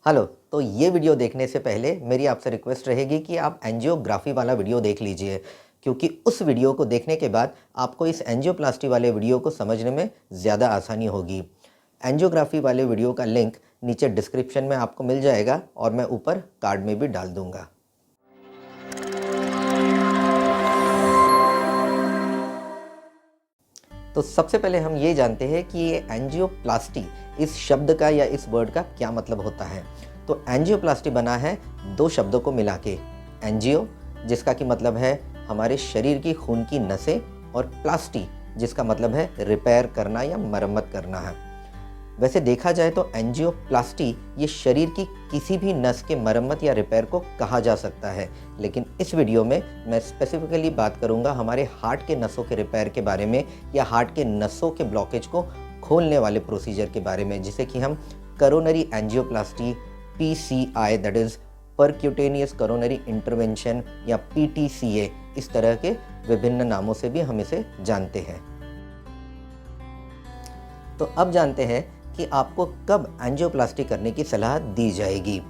Hello. तो ये video देखने से पहले मेरी आपसे रिक्वेस्ट रहेगी कि आप एंजियोग्राफी वाला वीडियो देख लीजिए, क्योंकि उस वीडियो को देखने के बाद आपको इस एंजियोप्लास्टी वाले वीडियो को समझने में ज़्यादा आसानी होगी। एंजियोग्राफी वाले वीडियो का लिंक नीचे डिस्क्रिप्शन में आपको मिल जाएगा और मैं ऊपर कार्ड में भी डाल दूँगा। तो सबसे पहले हम ये जानते हैं कि ये एंजियोप्लास्टी इस शब्द का या इस वर्ड का क्या मतलब होता है। तो एंजियोप्लास्टी बना है दो शब्दों को मिला के, एंजियो जिसका कि मतलब है हमारे शरीर की खून की नसें, और प्लास्टी जिसका मतलब है रिपेयर करना या मरम्मत करना है। वैसे देखा जाए तो एंजियोप्लास्टी ये शरीर की किसी भी नस के मरम्मत या रिपेयर को कहा जा सकता है, लेकिन इस वीडियो में मैं स्पेसिफिकली बात करूंगा हमारे हार्ट के नसों के रिपेयर के बारे में, या हार्ट के नसों के ब्लॉकेज को खोलने वाले प्रोसीजर के बारे में, जिसे कि हम coronary angioplasty PCI that is percutaneous coronary intervention या PTCA, इस तरह के विभिन्न नामों से भी हम इसे जानते हैं। तो अब जानते हैं कि आपको कब एंजियोप्लास्टी करने की सलाह दी जाएगी।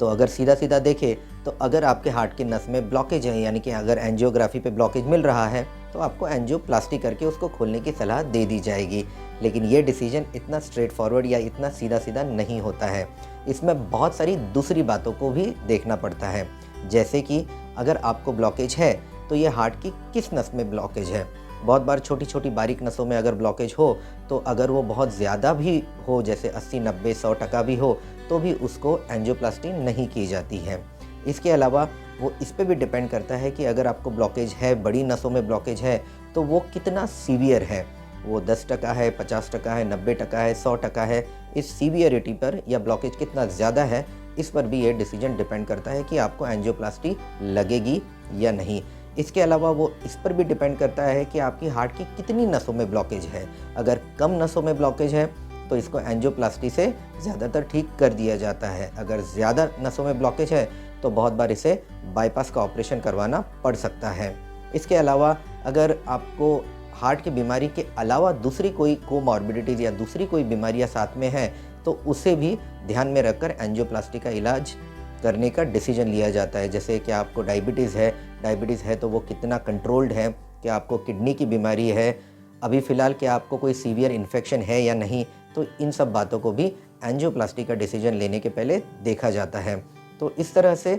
तो अगर सीधा सीधा देखें तो अगर आपके हार्ट की नस में ब्लॉकेज है, यानी कि अगर एंजियोग्राफी पे ब्लॉकेज मिल रहा है, तो आपको एंजियोप्लास्टी करके उसको खोलने की सलाह दे दी जाएगी। लेकिन ये डिसीजन इतना स्ट्रेट फॉरवर्ड या इतना सीधा सीधा नहीं होता है। इसमें बहुत सारी दूसरी बातों को भी देखना पड़ता है, जैसे कि अगर आपको ब्लॉकेज है तो ये हार्ट की किस नस में ब्लॉकेज है। बहुत बार छोटी छोटी बारीक नसों में अगर ब्लॉकेज हो, तो अगर वो बहुत ज़्यादा भी हो, जैसे 80, 90, 100% भी हो, तो भी उसको एंजियोप्लास्टी नहीं की जाती है। इसके अलावा वो इस पे भी डिपेंड करता है कि अगर आपको ब्लॉकेज है, बड़ी नसों में ब्लॉकेज है, तो वो कितना सीवियर है। वो 10% है, 50% है, 90% है, 100% है। इस सीवियरिटी पर या ब्लॉकेज कितना ज़्यादा है, इस पर भी ये डिसीजन डिपेंड करता है कि आपको एंजियोप्लास्टी लगेगी या नहीं। इसके अलावा वो इस पर भी डिपेंड करता है कि आपकी हार्ट की कितनी नसों में ब्लॉकेज है। अगर कम नसों में ब्लॉकेज है तो इसको एंजियोप्लास्टी से ज़्यादातर ठीक कर दिया जाता है। अगर ज़्यादा नसों में ब्लॉकेज है तो बहुत बार इसे बाईपास का ऑपरेशन करवाना पड़ सकता है। इसके अलावा अगर आपको हार्ट की बीमारी के अलावा दूसरी कोई कोमॉर्बिडिटीज़ या दूसरी कोई बीमारियाँ साथ में हैं, तो उसे भी ध्यान में रखकर एंजियोप्लास्टी का इलाज करने का डिसीजन लिया जाता है। जैसे कि आपको डायबिटीज़ है तो वो कितना कंट्रोल्ड है, क्या आपको किडनी की बीमारी है, अभी फ़िलहाल क्या आपको कोई सीवियर इन्फेक्शन है या नहीं। तो इन सब बातों को भी एंजियोप्लास्टी का डिसीजन लेने के पहले देखा जाता है। तो इस तरह से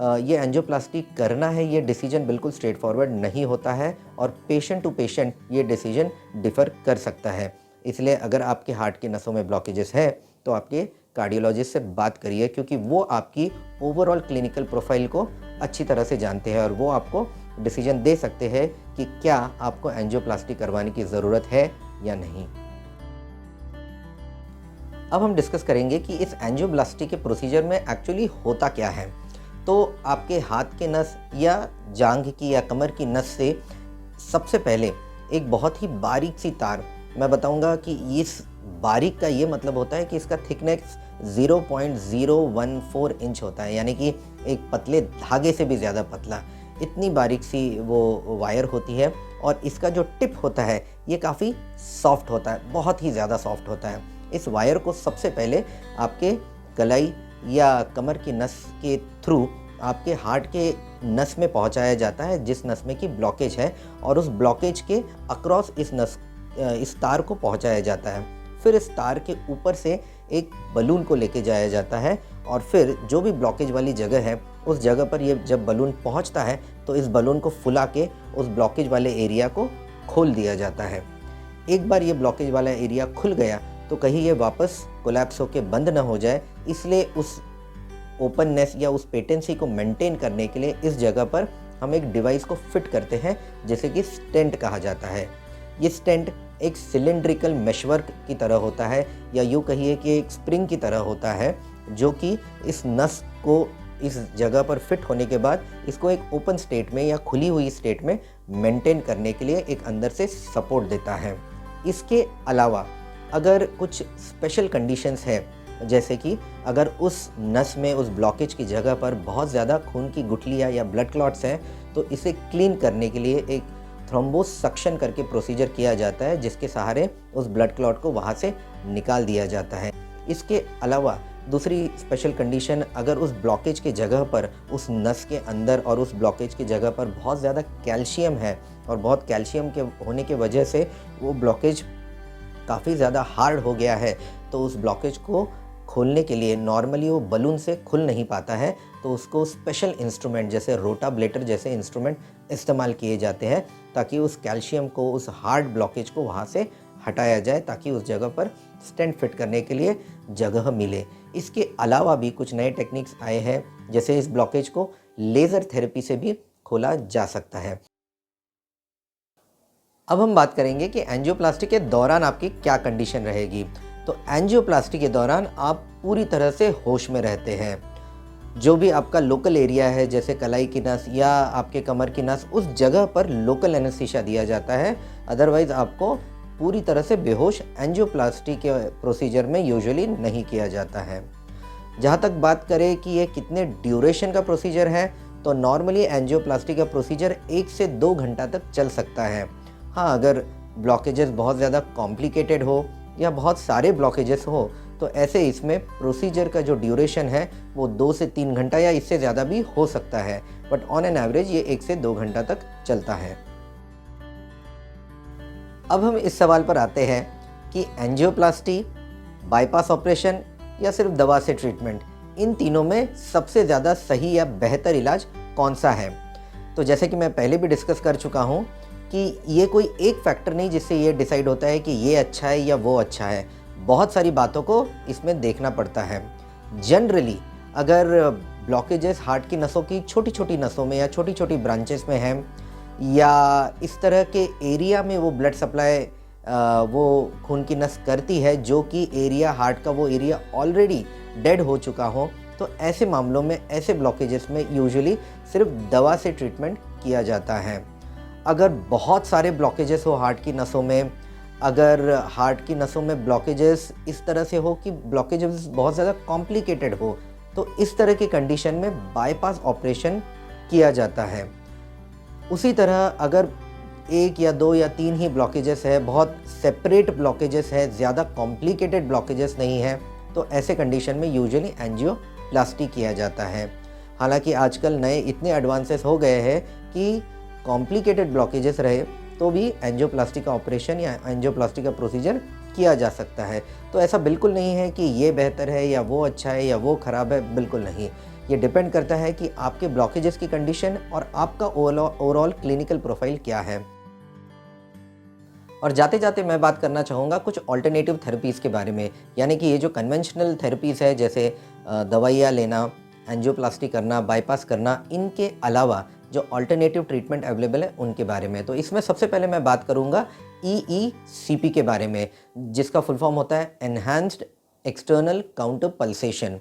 ये एंजियोप्लास्टी करना है, ये डिसीजन बिल्कुल स्ट्रेट फॉरवर्ड नहीं होता है, और पेशेंट टू पेशेंट ये डिसीजन डिफ़र कर सकता है। इसलिए अगर आपके हार्ट की नसों में ब्लॉकेजेस है तो आपके कार्डियोलॉजिस्ट से बात करिए, क्योंकि वो आपकी ओवरऑल क्लिनिकल प्रोफाइल को अच्छी तरह से जानते हैं और वो आपको डिसीजन दे सकते हैं कि क्या आपको एंजियोप्लास्टी करवाने की ज़रूरत है या नहीं। अब हम डिस्कस करेंगे कि इस एंजियोप्लास्टी के प्रोसीजर में एक्चुअली होता क्या है। तो आपके हाथ के नस या जांघ की या कमर की नस से सबसे पहले एक बहुत ही बारीक सी तार, मैं बताऊंगा कि इस बारीक का ये मतलब होता है कि इसका थिकनेस 0.014 इंच होता है, यानी कि एक पतले धागे से भी ज़्यादा पतला, इतनी बारीक सी वो वायर होती है। और इसका जो टिप होता है ये काफ़ी सॉफ्ट होता है, बहुत ही ज़्यादा सॉफ्ट होता है। इस वायर को सबसे पहले आपके कलाई या कमर की नस के थ्रू आपके हार्ट के नस में पहुंचाया जाता है, जिस नस में कि ब्लॉकेज है, और उस ब्लॉकेज के अक्रॉस इस तार को पहुंचाया जाता है। फिर इस तार के ऊपर से एक बलून को लेके जाया जाता है, और फिर जो भी ब्लॉकेज वाली जगह है उस जगह पर ये जब बलून पहुंचता है तो इस बलून को फुला के उस ब्लॉकेज वाले एरिया को खोल दिया जाता है। एक बार ये ब्लॉकेज वाला एरिया खुल गया तो कहीं ये वापस कोलैप्स होकर बंद ना हो जाए, इसलिए उस ओपननेस या उस पेटेंसी को मेंटेन करने के लिए इस जगह पर हम एक डिवाइस को फिट करते हैं, जिसे कि स्टेंट कहा जाता है। ये स्टेंट एक सिलेंड्रिकल मेशवर्क की तरह होता है, या यूँ कहिए कि एक स्प्रिंग की तरह होता है, जो कि इस नस को इस जगह पर फिट होने के बाद इसको एक ओपन स्टेट में या खुली हुई स्टेट में मेंटेन करने के लिए एक अंदर से सपोर्ट देता है। इसके अलावा अगर कुछ स्पेशल कंडीशंस है, जैसे कि अगर उस नस में उस ब्लॉकेज की जगह पर बहुत ज़्यादा खून की गुठलियाँ या ब्लड क्लॉट्स हैं, तो इसे क्लीन करने के लिए एक थ्रोम्बोसक्शन करके प्रोसीजर किया जाता है, जिसके सहारे उस ब्लड क्लॉट को वहाँ से निकाल दिया जाता है। इसके अलावा दूसरी स्पेशल कंडीशन, अगर उस ब्लॉकेज की जगह पर, उस नस के अंदर और उस ब्लॉकेज की जगह पर बहुत ज़्यादा कैल्शियम है और बहुत कैल्शियम के होने की वजह से वो ब्लॉकेज काफ़ी ज़्यादा हार्ड हो गया है, तो उस ब्लॉकेज को खोलने के लिए नॉर्मली वो बलून से खुल नहीं पाता है, तो उसको स्पेशल इंस्ट्रूमेंट जैसे रोटाब्लेटर जैसे इंस्ट्रूमेंट इस्तेमाल किए जाते हैं ताकि उस कैल्शियम को, उस हार्ड ब्लॉकेज को वहाँ से हटाया जाए, ताकि उस जगह पर स्टेंट फिट करने के लिए जगह मिले। इसके अलावा भी कुछ नए टेक्निक्स आए हैं, जैसे इस ब्लॉकेज को लेज़र थेरेपी से भी खोला जा सकता है। अब हम बात करेंगे कि एंजियोप्लास्टी के दौरान आपकी क्या कंडीशन रहेगी। तो एंजियोप्लास्टी के दौरान आप पूरी तरह से होश में रहते हैं। जो भी आपका लोकल एरिया है, जैसे कलाई की नस या आपके कमर की नस, उस जगह पर लोकल एनेस्थीसिया दिया जाता है। अदरवाइज़ आपको पूरी तरह से बेहोश एंजियोप्लास्टी के प्रोसीजर में यूजुअली नहीं किया जाता है। जहाँ तक बात करें कि ये कितने ड्यूरेशन का प्रोसीजर है, तो नॉर्मली एंजियोप्लास्टी का प्रोसीजर 1 से 2 घंटा तक चल सकता है। हाँ, अगर ब्लॉकेजेस बहुत ज़्यादा कॉम्प्लिकेटेड हो या बहुत सारे ब्लॉकेजेस हो, तो ऐसे इसमें प्रोसीजर का जो ड्यूरेशन है वो 2 से 3 घंटा या इससे ज़्यादा भी हो सकता है, बट ऑन एन एवरेज ये 1 से 2 घंटा तक चलता है। अब हम इस सवाल पर आते हैं कि एंजियोप्लास्टी, बाईपास ऑपरेशन या सिर्फ दवा से ट्रीटमेंट, इन तीनों में सबसे ज़्यादा सही या बेहतर इलाज कौन सा है। तो जैसे कि मैं पहले भी डिस्कस कर चुका हूँ कि ये कोई एक फैक्टर नहीं जिससे ये डिसाइड होता है कि ये अच्छा है या वो अच्छा है। बहुत सारी बातों को इसमें देखना पड़ता है। जनरली अगर ब्लॉकेजेस हार्ट की नसों की छोटी छोटी नसों में या छोटी छोटी ब्रांचेस में हैं, या इस तरह के एरिया में वो ब्लड सप्लाई वो खून की नस करती है जो कि एरिया, हार्ट का वो एरिया ऑलरेडी डेड हो चुका हो, तो ऐसे मामलों में, ऐसे ब्लॉकेजेस में यूजुअली सिर्फ दवा से ट्रीटमेंट किया जाता है। अगर बहुत सारे ब्लॉकेजेस हो हार्ट की नसों में, अगर हार्ट की नसों में ब्लॉकेजेस इस तरह से हो कि ब्लॉकेजेस बहुत ज़्यादा कॉम्प्लिकेटेड हो, तो इस तरह की कंडीशन में बाईपास ऑपरेशन किया जाता है। उसी तरह अगर 1 या 2 या 3 ही ब्लॉकेजेस है, बहुत सेपरेट ब्लॉकेजेस है, ज़्यादा कॉम्प्लिकेटेड ब्लॉकेजेस नहीं है, तो ऐसे कंडीशन में यूजुअली एंजियोप्लास्टी किया जाता है। हालांकि आजकल नए इतने एडवांसेस हो गए हैं कि कॉम्प्लिकेटेड ब्लॉकेजेस रहे तो भी एंजियोप्लास्टी का ऑपरेशन या एंजियोप्लास्टी का प्रोसीजर किया जा सकता है। तो ऐसा बिल्कुल नहीं है कि ये बेहतर है या वो अच्छा है या वो ख़राब है, बिल्कुल नहीं। ये डिपेंड करता है कि आपके ब्लॉकेजेस की कंडीशन और आपका ओवरऑल क्लिनिकल प्रोफाइल क्या है। और जाते जाते मैं बात करना चाहूँगा कुछ ऑल्टरनेटिव थेरेपीज़ के बारे में, यानी कि ये जो कन्वेंशनल थेरेपीज़ है, जैसे दवाइयाँ लेना, एंजियोप्लास्टी करना, बाईपास करना, इनके अलावा जो ऑल्टरनेटिव ट्रीटमेंट अवेलेबल है उनके बारे में। तो इसमें सबसे पहले मैं बात करूँगा EECP के बारे में, जिसका फुल फॉर्म होता है एनहांस्ड एक्सटर्नल काउंटर पल्सेशन।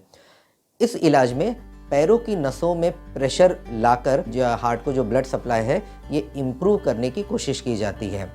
इस इलाज में पैरों की नसों में प्रेशर लाकर जो हार्ट को जो ब्लड सप्लाई है ये इम्प्रूव करने की कोशिश की जाती है।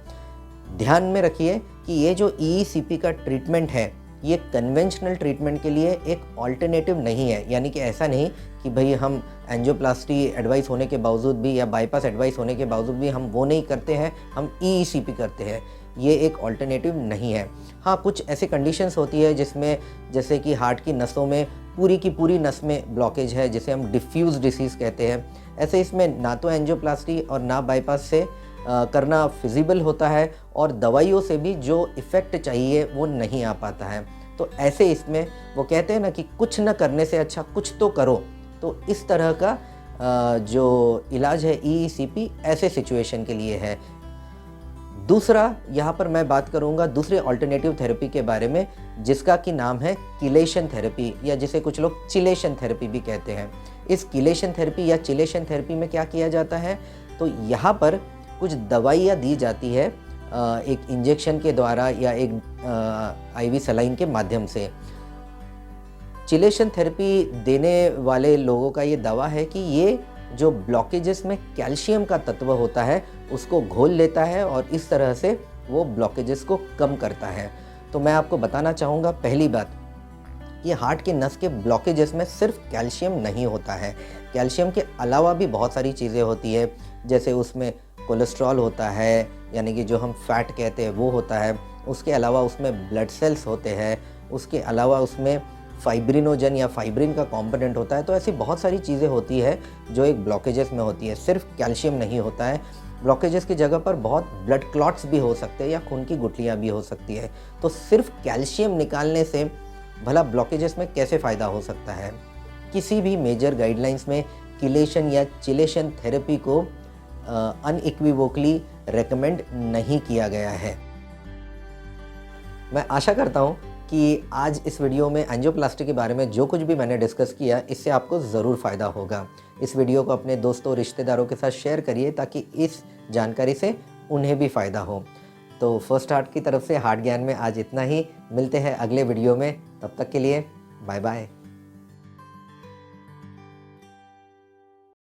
ध्यान में रखिए कि ये जो EECP का ट्रीटमेंट है ये कन्वेंशनल ट्रीटमेंट के लिए एक ऑल्टरनेटिव नहीं है, यानी कि ऐसा नहीं कि भाई हम एंजियोप्लास्टी एडवाइस होने के बावजूद भी या बाईपास एडवाइस होने के बावजूद भी हम वो नहीं करते हैं, हम EECP करते हैं। ये एक ऑल्टरनेटिव नहीं है। हाँ, कुछ ऐसे कंडीशंस होती है जिसमें, जैसे कि हार्ट की नसों में पूरी की पूरी नस में ब्लॉकेज है, जिसे हम डिफ्यूज डिसीज़ कहते हैं। ऐसे इसमें ना तो एंजियोप्लास्टी और ना बाईपास से करना फिजिबल होता है, और दवाइयों से भी जो इफ़ेक्ट चाहिए वो नहीं आ पाता है। तो ऐसे इसमें वो कहते हैं ना कि कुछ न करने से अच्छा कुछ तो करो। तो इस तरह का जो इलाज है EECP ऐसे सिचुएशन के लिए है। दूसरा, यहाँ पर मैं बात करूँगा दूसरे ऑल्टरनेटिव थेरेपी के बारे में, जिसका कि नाम है किलेशन थेरेपी, या जिसे कुछ लोग चिलेशन थेरेपी भी कहते हैं। इस किलेशन थेरेपी या चिलेशन थेरेपी में क्या किया जाता है, तो यहाँ पर कुछ दवाइयाँ दी जाती है एक इंजेक्शन के द्वारा या एक IV सलाइन के माध्यम से। चिलेशन थेरेपी देने वाले लोगों का ये दावा है कि ये जो ब्लॉकेजेस में कैल्शियम का तत्व होता है उसको घोल लेता है और इस तरह से वो ब्लॉकेजेस को कम करता है। तो मैं आपको बताना चाहूँगा, पहली बात, ये हार्ट के नस के ब्लॉकेजेस में सिर्फ कैल्शियम नहीं होता है। कैल्शियम के अलावा भी बहुत सारी चीज़ें होती है, जैसे उसमें कोलेस्ट्रॉल होता है, यानी कि जो हम फैट कहते हैं वो होता है। उसके अलावा उसमें ब्लड सेल्स होते हैं, उसके अलावा उसमें फाइब्रिनोजन या फाइब्रिन का कंपोनेंट होता है। तो ऐसी बहुत सारी चीज़ें होती है जो एक ब्लॉकेजेस में होती है, सिर्फ कैल्शियम नहीं होता है। ब्लॉकेजेस की जगह पर बहुत ब्लड क्लॉट्स भी हो सकते हैं या खून की गुठलियाँ भी हो सकती है। तो सिर्फ कैल्शियम निकालने से भला ब्लॉकेजेस में कैसे फ़ायदा हो सकता है? किसी भी मेजर गाइडलाइंस में किलेशन या चिलेशन थेरेपी को अनइक्विवोकली रेकमेंड नहीं किया गया है। मैं आशा करता हूँ कि आज इस वीडियो में एंजियोप्लास्टी के बारे में जो कुछ भी मैंने डिस्कस किया, इससे आपको ज़रूर फ़ायदा होगा। इस वीडियो को अपने दोस्तों रिश्तेदारों के साथ शेयर करिए ताकि इस जानकारी से उन्हें भी फ़ायदा हो। तो फर्स्ट हार्ट की तरफ से हार्ट ज्ञान में आज इतना ही। मिलते हैं अगले वीडियो में, तब तक के लिए बाय बाय।